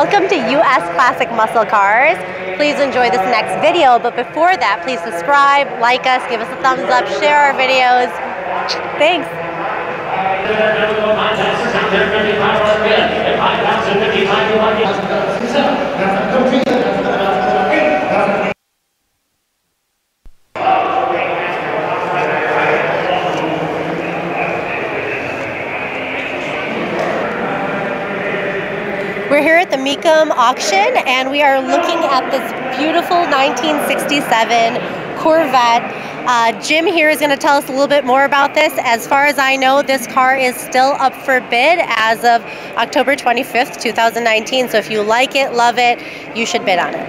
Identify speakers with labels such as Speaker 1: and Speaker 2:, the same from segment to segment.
Speaker 1: Welcome to US Classic Muscle Cars. Please enjoy this next video, but before that, please subscribe, like us, give us a thumbs up, share our videos. Thanks. We're here at the Mecum Auction, and we are looking at this beautiful 1967 Corvette. Jim here is going to tell us a little bit more about this. As far as I know, this car is still up for bid as of October 25th, 2019. So if you like it, love it, you should bid on it.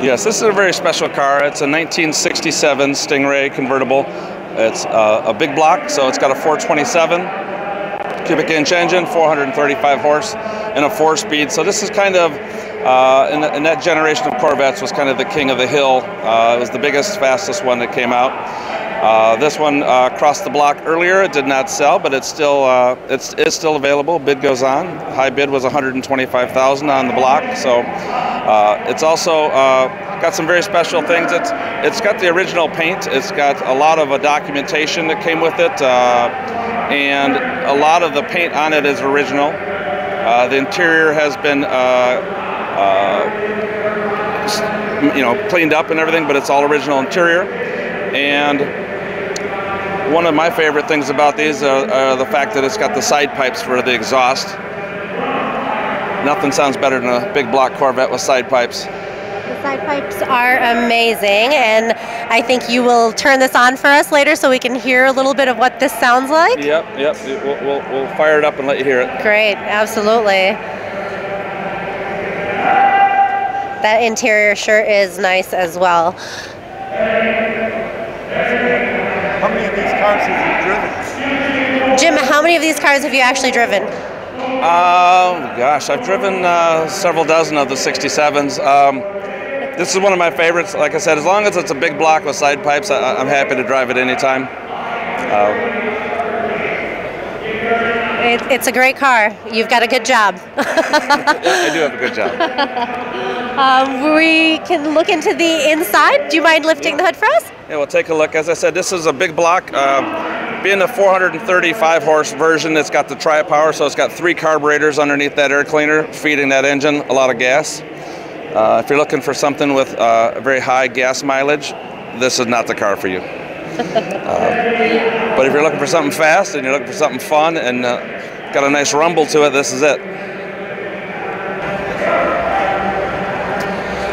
Speaker 2: Yes, this is a very special car. It's a 1967 Stingray convertible. It's a big block, so it's got a 427 cubic inch engine, 435 horse, and a 4-speed. So this is kind of, in that generation of Corvettes, was kind of the king of the hill. It was the biggest, fastest one that came out. This one crossed the block earlier. It did not sell, but it's still available. Bid goes on. High bid was $125,000 on the block. So it's also got some very special things. It's got the original paint. It's got a lot of documentation that came with it, and a lot of the paint on it is original. The interior has been cleaned up and everything, but it's all original interior. And one of my favorite things about these are the fact that it's got the side pipes for the exhaust. Nothing sounds better than a big block Corvette with side pipes.
Speaker 1: The side pipes are amazing, and I think you will turn this on for us later so we can hear a little bit of what this sounds like.
Speaker 2: Yep. We'll fire it up and let you hear it.
Speaker 1: Great, absolutely. That interior sure is nice as well.
Speaker 3: How many of these cars have you driven?
Speaker 1: Jim, how many of these cars have you actually driven?
Speaker 2: Gosh, I've driven several dozen of the 67s. This is one of my favorites. Like I said, as long as it's a big block with side pipes, I'm happy to drive it anytime.
Speaker 1: It's a great car. You've got a good job.
Speaker 2: I do have a good job.
Speaker 1: We can look into the inside. Do you mind lifting the hood for us?
Speaker 2: Yeah, we'll take a look. As I said, this is a big block. Being a 435 horse version, it's got the tri-power, so it's got 3 carburetors underneath that air cleaner, feeding that engine a lot of gas. If you're looking for something with very high gas mileage, this is not the car for you. But if you're looking for something fast and you're looking for something fun and got a nice rumble to it, this is it.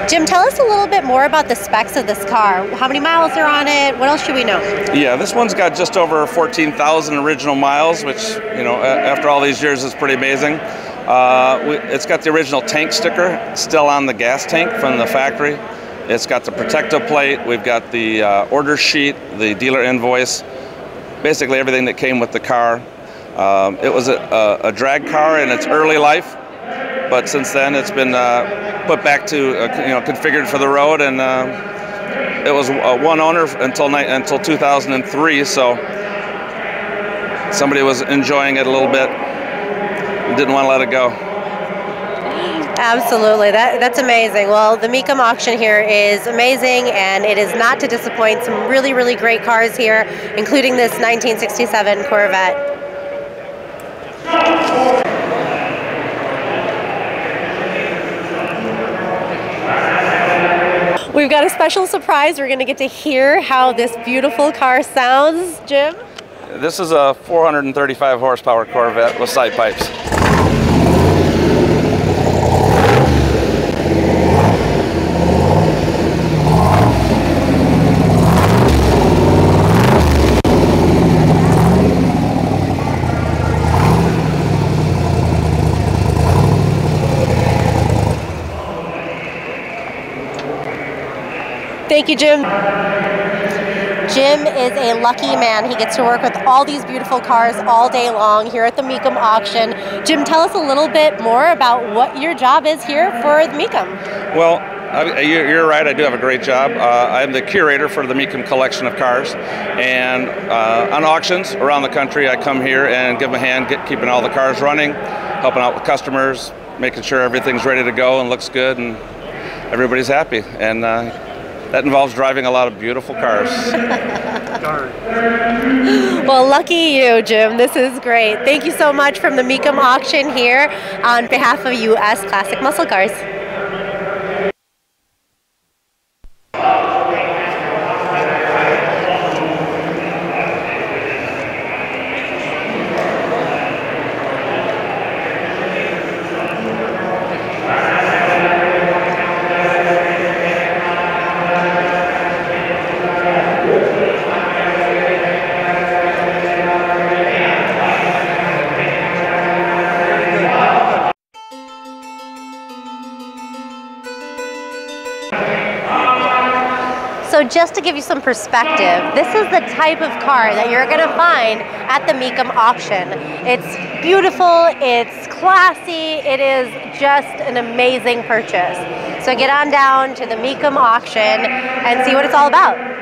Speaker 1: Jim, tell us a little bit more about the specs of this car. How many miles are on it? What else should we know?
Speaker 2: Yeah, this one's got just over 14,000 original miles, which, you know, after all these years is pretty amazing. It's got the original tank sticker still on the gas tank from the factory. It's got the protective plate. We've got the order sheet, the dealer invoice, basically everything that came with the car. It was a drag car in its early life, but since then it's been put back to configured for the road, and it was one owner until 2003. So somebody was enjoying it a little bit and didn't want to let it go.
Speaker 1: Absolutely, that's amazing. Well, the Mecum auction here is amazing, and it is not to disappoint. Some really, really great cars here, including this 1967 Corvette. We've got a special surprise. We're going to get to hear how this beautiful car sounds. Jim?
Speaker 2: This is a 435 horsepower Corvette with side pipes.
Speaker 1: Thank you, Jim. Jim is a lucky man. He gets to work with all these beautiful cars all day long here at the Mecum auction. Jim, tell us a little bit more about what your job is here for the Mecum.
Speaker 2: Well, you're right, I do have a great job. I'm the curator for the Mecum collection of cars, and on auctions around the country I come here and give them a hand keeping all the cars running, helping out with customers, making sure everything's ready to go and looks good and everybody's happy. And that involves driving a lot of beautiful cars.
Speaker 1: Well, lucky you, Jim. This is great. Thank you so much from the Mecum Auction here on behalf of US Classic Muscle Cars. So just to give you some perspective, this is the type of car that you're going to find at the Mecum Auction. It's beautiful, it's classy, it is just an amazing purchase. So get on down to the Mecum Auction and see what it's all about.